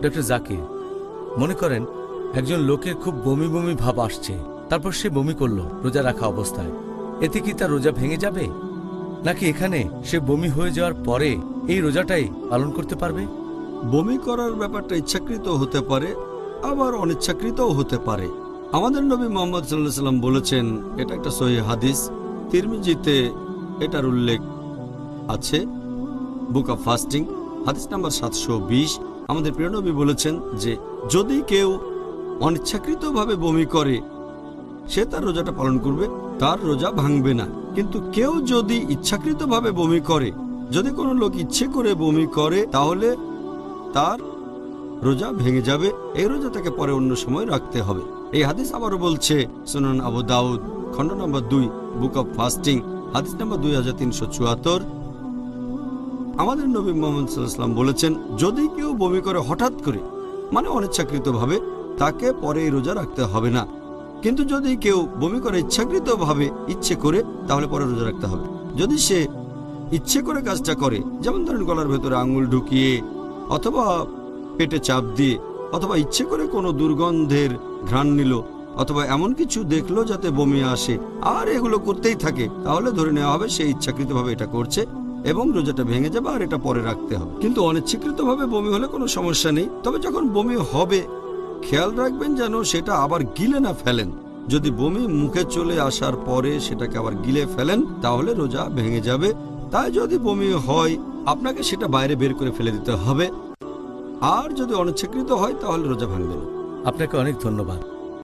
Doctor Zakir, মনে করেন একজন লোকের খুব বমি বমি ভাব আসছে, তারপর সে বমি করলো রোজা রাখা অবস্থায়, এতে কি তার রোজা ভেঙে যাবে, নাকি এখানে সে বমি হয়ে যাওয়ার পরে এই রোজাটাই পালন করতে পারবে? বমি করার ব্যাপারটা ইচ্ছাকৃত হতে পারে, আবার অনিচ্ছাকৃতও হতে পারে। আমাদের নবী মুহাম্মদ সাল্লাল্লাহু আলাইহি ওয়াসাল্লাম বলেছেন, এটা একটা সহিহ হাদিস, তিরমিজিতে এটার উল্লেখ আছে, বুক অফ ফাস্টিং হাদিস নাম্বার 720। আমাদের প্রিয় নবী বলেছেন যে যদি কেউ অনিচ্ছাকৃতভাবে বমি করে সে তার রোজাটা পালন করবে, তার রোজা ভাঙবে না। কিন্তু কেউ যদি ইচ্ছাকৃতভাবে বমি করে, যদি কোনো লোক ইচ্ছে করে বমি করে, তাহলে তার রোজা ভেঙে যাবে। এই রোজাটাকে পরে অন্য সময় রাখতে হবে। এই হাদিস আবারও বলছে সুনান আবু দাউদ খণ্ড নম্বর 2 বুক অফ ফাস্টিং হাদিস নম্বর 2374। আমাদের নবী মুহাম্মদ সাল্লাল্লাহু আলাইহি ওয়াসাল্লাম বলেছেন, যদি কেউ বমি করে হঠাৎ করে, মানে অনিচ্ছাকৃতভাবে, তাকে পরে এই রোজা রাখতে হবে না। কিন্তু যদি কেউ বমি করে ইচ্ছাকৃতভাবে, ইচ্ছে করে, তাহলে পরে রোজা রাখতে হবে। যদি সে ইচ্ছে করে কাজটা করে, যেমন ধরেন গলার ভেতরে আঙুল ঢুকিয়ে, অথবা পেটে চাপ দিয়ে, অথবা ইচ্ছে করে কোনো দুর্গন্ধের ঘ্রাণ নিল, অথবা এমন কিছু দেখলো যাতে বমি আসে, আর এগুলো করতেই থাকে, তাহলে ধরে নেওয়া হবে সে ইচ্ছাকৃতভাবে এটা করছে এবং রোজাটা ভেঙে যাবে, আর এটা পরে রাখতে হবে। কিন্তু অনিচ্ছাকৃতভাবে বমি হলে কোনো সমস্যা নেই। তবে যখন বমি হবে খেয়াল রাখবেন যেন সেটা আবার গিলে না ফেলেন। যদি বমি মুখে চলে আসার পরে সেটাকে আবার গিলে ফেলেন, তাহলে রোজা ভেঙে যাবে। তাই যদি বমি হয় আপনাকে সেটা বাইরে বের করে ফেলে দিতে হবে, আর যদি অনিচ্ছাকৃত হয় তাহলে রোজা ভাঙবে না। আপনাকে অনেক ধন্যবাদ।